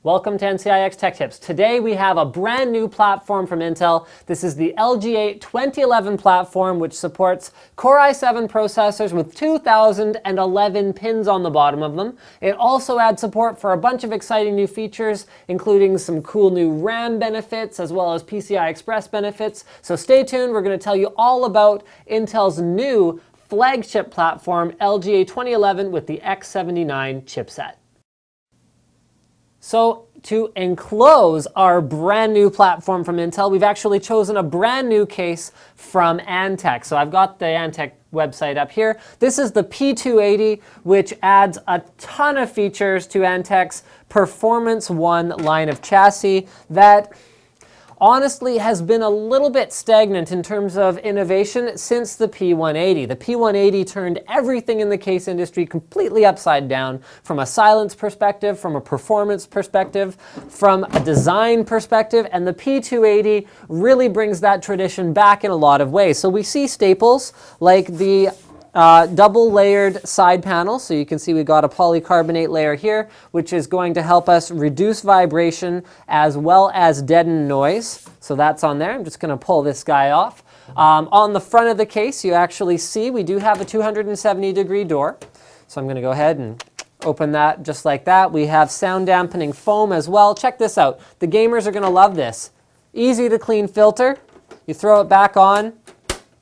Welcome to NCIX Tech Tips. Today we have a brand new platform from Intel. This is the LGA2011 platform, which supports Core i7 processors with 2011 pins on the bottom of them. It also adds support for a bunch of exciting new features, including some cool new RAM benefits as well as PCI Express benefits. So stay tuned, we're going to tell you all about Intel's new flagship platform, LGA2011 with the X79 chipset. So to enclose our brand new platform from Intel, we've actually chosen a brand new case from Antec. So I've got the Antec website up here. This is the P280, which adds a ton of features to Antec's Performance One line of chassis that honestly has been a little bit stagnant in terms of innovation since the P180. The P180 turned everything in the case industry completely upside down from a silence perspective, from a performance perspective, from a design perspective, and the P280 really brings that tradition back in a lot of ways. So we see staples like the double layered side panel. So you can see we've got a polycarbonate layer here, which is going to help us reduce vibration as well as deaden noise. So that's on there. I'm just going to pull this guy off. On the front of the case, you actually see we do have a 270-degree door. So I'm going to go ahead and open that just like that. We have sound dampening foam as well. Check this out. The gamers are going to love this. Easy to clean filter. You throw it back on.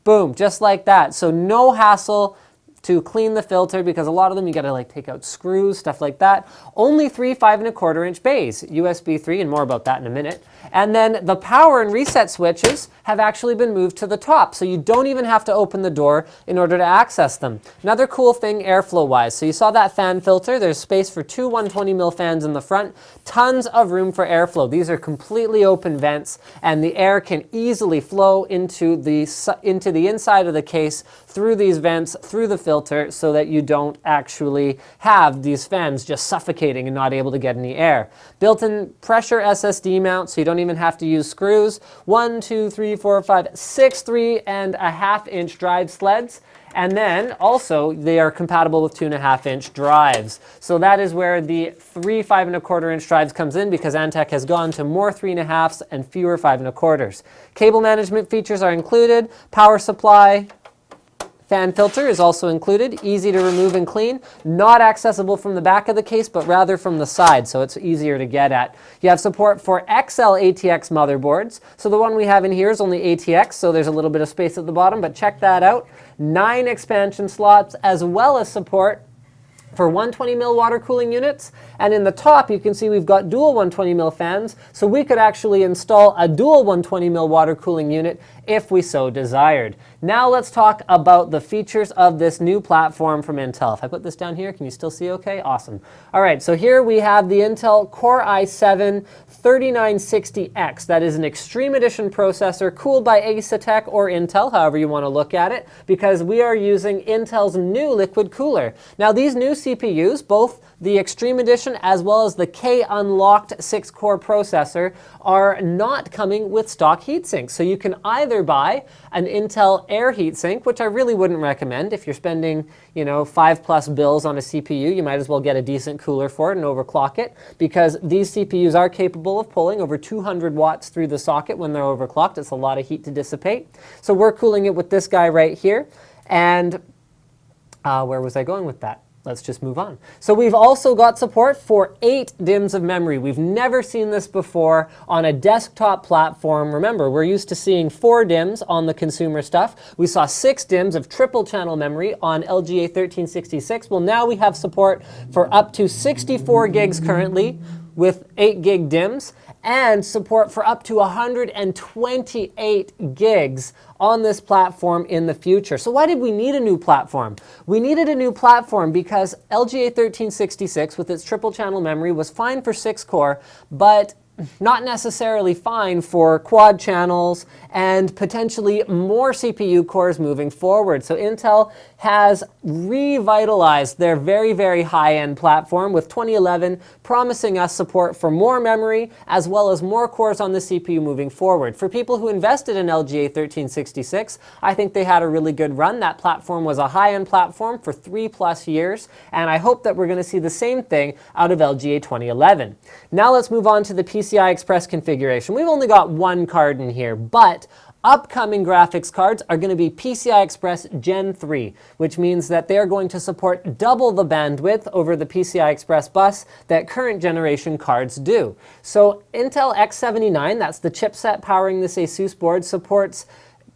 Boom, just like that. So no hassle to clean the filter, because a lot of them you got to like take out screws, stuff like that. Only 3 5¼ bays, USB 3, and more about that in a minute. And then the power and reset switches have actually been moved to the top, so you don't even have to open the door in order to access them. Another cool thing airflow-wise, so you saw that fan filter. There's space for two 120mm fans in the front, tons of room for airflow. These are completely open vents, and the air can easily flow into the inside of the case through these vents, through the filter, so that you don't actually have these fans just suffocating and not able to get any air. Built-in pressure SSD mount, so you don't even have to use screws. 1, 2, 3, 4, 5, 6 3.5-inch drive sleds. And then also they are compatible with 2.5-inch drives. So that is where the 3 5¼ drives comes in, because Antec has gone to more 3.5s and fewer 5¼ Cable management features are included. Power supply, fan filter is also included, easy to remove and clean, not accessible from the back of the case, but rather from the side, so it's easier to get at. You have support for XL ATX motherboards. So the one we have in here is only ATX, so there's a little bit of space at the bottom, but check that out. 9 expansion slots, as well as support for 120mm water cooling units. And in the top, you can see we've got dual 120mm fans, so we could actually install a dual 120mm water cooling unit if we so desired. Now let's talk about the features of this new platform from Intel. If I put this down here, can you still see okay? Awesome. All right, so here we have the Intel Core i7 3960X. That is an Extreme Edition processor cooled by Asetek or Intel, however you want to look at it, because we are using Intel's new liquid cooler. Now these new CPUs, both the Extreme Edition as well as the K-unlocked 6-core processor, are not coming with stock heatsinks. So you can either buy an Intel Air heatsink, which I really wouldn't recommend. If you're spending, $5+ bills on a CPU, you might as well get a decent cooler for it and overclock it, because these CPUs are capable of pulling over 200 watts through the socket when they're overclocked. It's a lot of heat to dissipate. So we're cooling it with this guy right here. And where was I going with that? Let's just move on. So we've also got support for 8 DIMMs of memory. We've never seen this before on a desktop platform. Remember, we're used to seeing 4 DIMMs on the consumer stuff. We saw 6 DIMMs of triple channel memory on LGA 1366. Well, now we have support for up to 64 gigs currently with 8 gig DIMMs, and support for up to 128 gigs on this platform in the future. So why did we need a new platform? We needed a new platform because LGA 1366 with its triple channel memory was fine for 6-core, but not necessarily fine for quad channels and potentially more CPU cores moving forward. So Intel has revitalized their very, very high-end platform with 2011 promising us support for more memory as well as more cores on the CPU moving forward. For people who invested in LGA1366, I think they had a really good run. That platform was a high-end platform for 3+ years, and I hope that we're going to see the same thing out of LGA 2011. Now let's move on to the PCI Express configuration. We've only got one card in here, but upcoming graphics cards are going to be PCI Express Gen 3, which means that they are going to support double the bandwidth over the PCI Express bus that current generation cards do. So Intel X79, that's the chipset powering this ASUS board, supports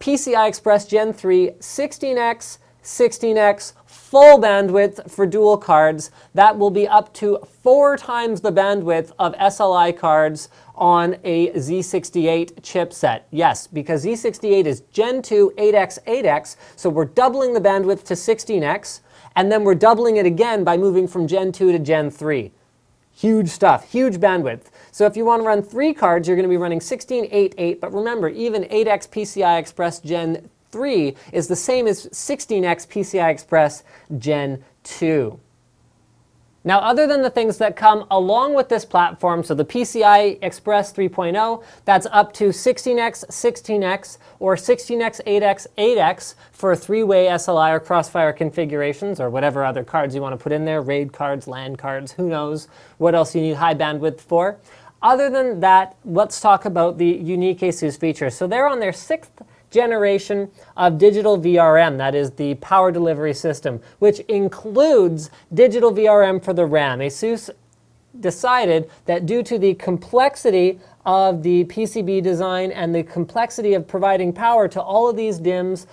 PCI Express Gen 3 16x, 16x, full bandwidth for dual cards. That will be up to 4 times the bandwidth of SLI cards on a Z68 chipset. Yes, because Z68 is Gen 2 8x 8x, so we're doubling the bandwidth to 16x, and then we're doubling it again by moving from Gen 2 to Gen 3. Huge stuff, huge bandwidth. So if you want to run 3 cards, you're going to be running 16, 8, 8, but remember, even 8x PCI Express Gen 3 is the same as 16x PCI Express Gen 2. Now, other than the things that come along with this platform, so the PCI Express 3.0, that's up to 16x, 16x, or 16x, 8x, 8x for 3-way SLI or Crossfire configurations, or whatever other cards you want to put in there, RAID cards, LAN cards, who knows what else you need high bandwidth for. Other than that, let's talk about the unique ASUS features. So they're on their 6th generation of digital VRM, that is the power delivery system, which includes digital VRM for the RAM. ASUS decided that due to the complexity of the PCB design and the complexity of providing power to all of these DIMMs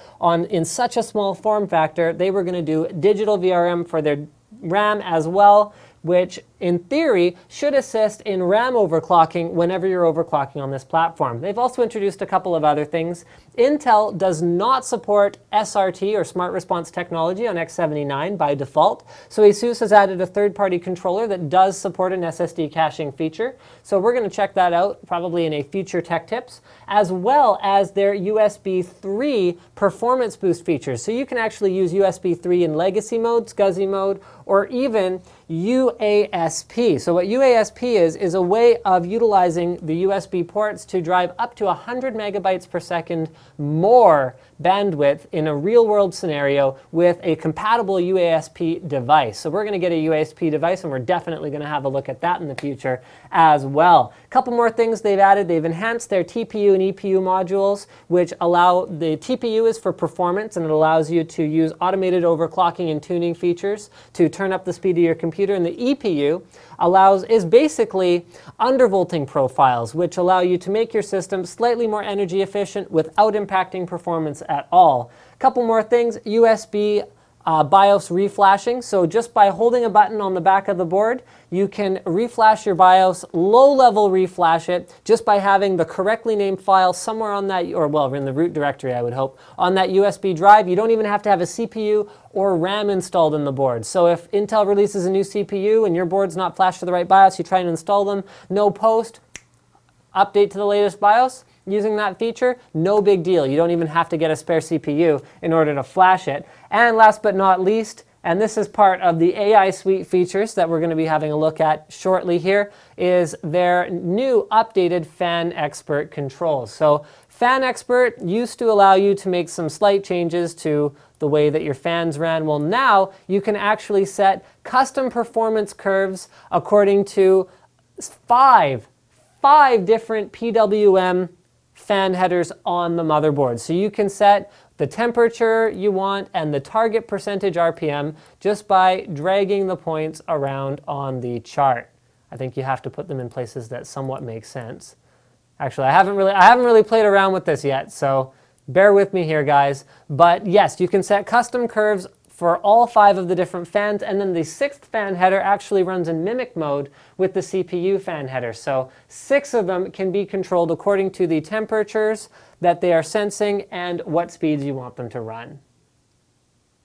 in such a small form factor, they were going to do digital VRM for their RAM as well, which in theory should assist in RAM overclocking whenever you're overclocking on this platform. They've also introduced a couple of other things. Intel does not support SRT or Smart Response technology on X79 by default, so ASUS has added a third-party controller that does support an SSD caching feature. So we're going to check that out probably in a future Tech Tips, as well as their USB 3 performance boost features. So you can actually use USB 3 in legacy mode, SCSI mode, or even UASP. So what UASP is a way of utilizing the USB ports to drive up to 100 megabytes per second more bandwidth in a real-world scenario with a compatible UASP device. So we're going to get a UASP device, and we're definitely going to have a look at that in the future as well. A couple more things they've added. They've enhanced their TPU and EPU modules, which allow, the TPU is for performance, and it allows you to use automated overclocking and tuning features to turn up the speed of your computer, and the EPU is basically undervolting profiles, which allow you to make your system slightly more energy efficient without impacting performance at all. A couple more things, USB BIOS reflashing. So just by holding a button on the back of the board, you can reflash your BIOS, low-level reflash it, just by having the correctly named file somewhere on that, or well, in the root directory, I would hope, on that USB drive. You don't even have to have a CPU or RAM installed in the board. So if Intel releases a new CPU and your board's not flashed to the right BIOS, you try and install them, no post, update to the latest BIOS, using that feature, no big deal. You don't even have to get a spare CPU in order to flash it. And last but not least, and this is part of the AI suite features that we're going to be having a look at shortly here, is their new updated Fan Expert controls. So Fan Expert used to allow you to make some slight changes to the way that your fans ran. Well, now you can actually set custom performance curves according to five different PWM fan headers on the motherboard. So you can set the temperature you want and the target percentage RPM just by dragging the points around on the chart. I think you have to put them in places that somewhat make sense. Actually, I haven't really played around with this yet, so bear with me here, guys. But yes, you can set custom curves for all 5 of the different fans, and then the 6th fan header actually runs in mimic mode with the CPU fan header. So 6 of them can be controlled according to the temperatures that they are sensing and what speeds you want them to run.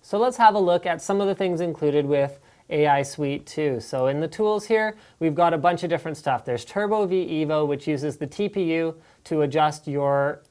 So let's have a look at some of the things included with AI suite too. So in the tools here, we've got a bunch of different stuff. There's Turbo V Evo, which uses the TPU to adjust your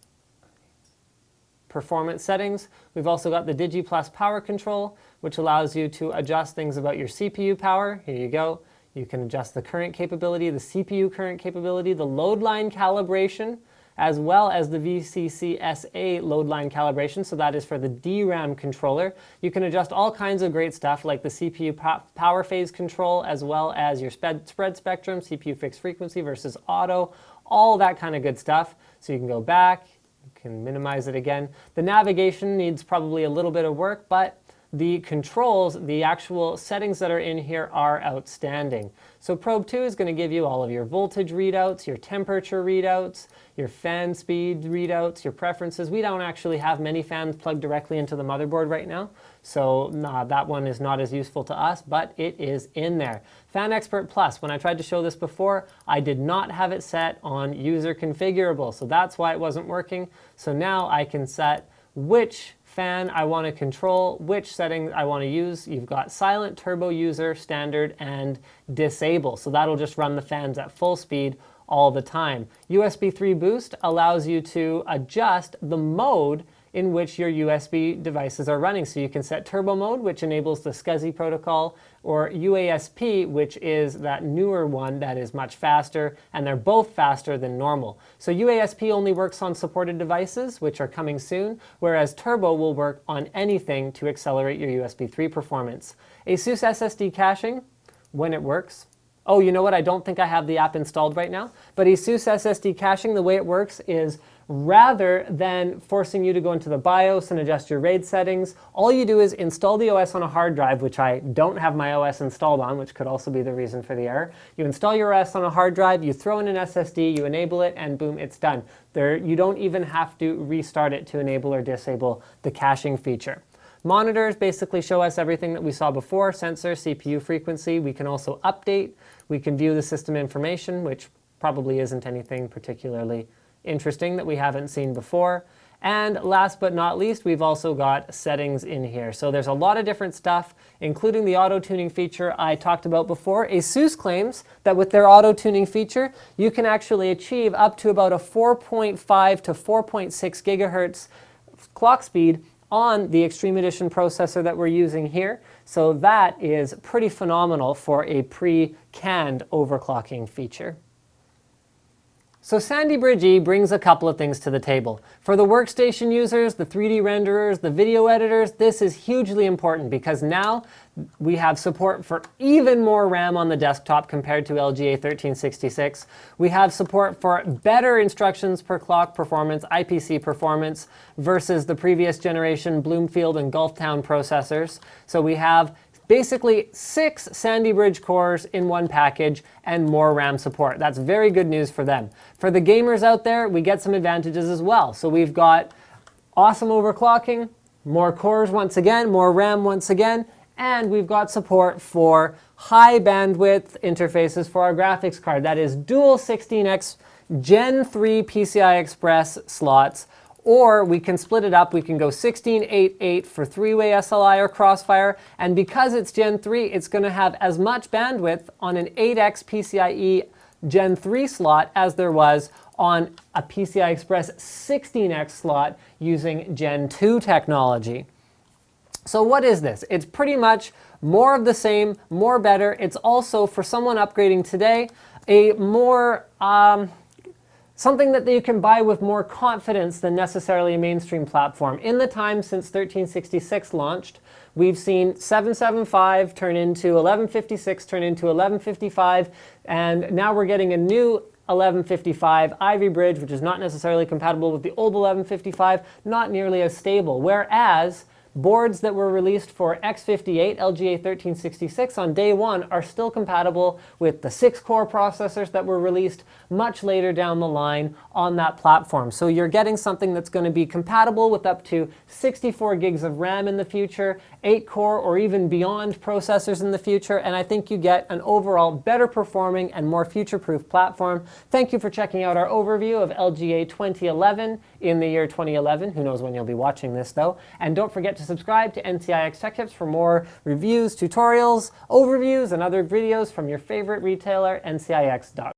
performance settings. We've also got the DigiPlus power control, which allows you to adjust things about your CPU power. Here you go. You can adjust the current capability, the CPU current capability, the load line calibration, as well as the VCCSA load line calibration. So that is for the DRAM controller. You can adjust all kinds of great stuff like the CPU power phase control, as well as your spread spectrum, CPU fixed frequency versus auto, all that kind of good stuff. So you can go back, you can minimize it again. The navigation needs probably a little bit of work, but the controls, the actual settings that are in here are outstanding. So Probe 2 is going to give you all of your voltage readouts, your temperature readouts, your fan speed readouts, your preferences. We don't actually have many fans plugged directly into the motherboard right now, so that one is not as useful to us, but it is in there. Fan Expert Plus, when I tried to show this before, I did not have it set on user configurable, so that's why it wasn't working. So now I can set which fan I want to control, which settings I want to use. You've got silent, turbo user, standard, and disable. So that'll just run the fans at full speed all the time. USB 3 boost allows you to adjust the mode in which your USB devices are running. So you can set turbo mode, which enables the SCSI protocol, or UASP, which is that newer one that is much faster, and they're both faster than normal. So UASP only works on supported devices, which are coming soon, whereas turbo will work on anything to accelerate your USB 3 performance. ASUS SSD caching, when it works. Oh, you know what? I don't think I have the app installed right now, but ASUS SSD caching, the way it works is rather than forcing you to go into the BIOS and adjust your RAID settings, all you do is install the OS on a hard drive, which I don't have my OS installed on, which could also be the reason for the error. You install your OS on a hard drive, you throw in an SSD, you enable it, and boom, it's done. You don't even have to restart it to enable or disable the caching feature. Monitors basically show us everything that we saw before: sensor, CPU frequency. We can also update. We can view the system information, which probably isn't anything particularly interesting that we haven't seen before. And last but not least, we've also got settings in here. So there's a lot of different stuff, including the auto-tuning feature I talked about before. ASUS claims that with their auto-tuning feature, you can actually achieve up to about a 4.5 to 4.6 gigahertz clock speed on the Extreme Edition processor that we're using here. So that is pretty phenomenal for a pre-canned overclocking feature. So Sandy Bridge E brings a couple of things to the table. For the workstation users, the 3D renderers, the video editors, this is hugely important because now we have support for even more RAM on the desktop compared to LGA1366. We have support for better instructions per clock performance, IPC performance, versus the previous generation Bloomfield and Gulftown processors. So we have basically 6 Sandy Bridge cores in one package and more RAM support. That's very good news for them. For the gamers out there, we get some advantages as well. So we've got awesome overclocking, more cores once again, more RAM once again, and we've got support for high bandwidth interfaces for our graphics card. That is dual 16X Gen 3 PCI Express slots, or we can split it up. We can go 16/8/8 for 3-way SLI or Crossfire, and because it's Gen 3, it's going to have as much bandwidth on an 8X PCIe Gen 3 slot as there was on a PCI Express 16X slot using Gen 2 technology. So what is this? It's pretty much more of the same, more better. It's also, for someone upgrading today, a more something that you can buy with more confidence than necessarily a mainstream platform. In the time since 1366 launched, we've seen 775 turn into 1156, turn into 1155, and now we're getting a new 1155 Ivy Bridge, which is not necessarily compatible with the old 1155, not nearly as stable. Whereas boards that were released for X58, LGA1366 on day one are still compatible with the 6-core processors that were released much later down the line on that platform. So you're getting something that's going to be compatible with up to 64 gigs of RAM in the future, 8-core or even beyond processors in the future, and I think you get an overall better performing and more future-proof platform. Thank you for checking out our overview of LGA 2011 in the year 2011. Who knows when you'll be watching this though. And don't forget to to subscribe to NCIX Tech Tips for more reviews, tutorials, overviews, and other videos from your favorite retailer, NCIX.com.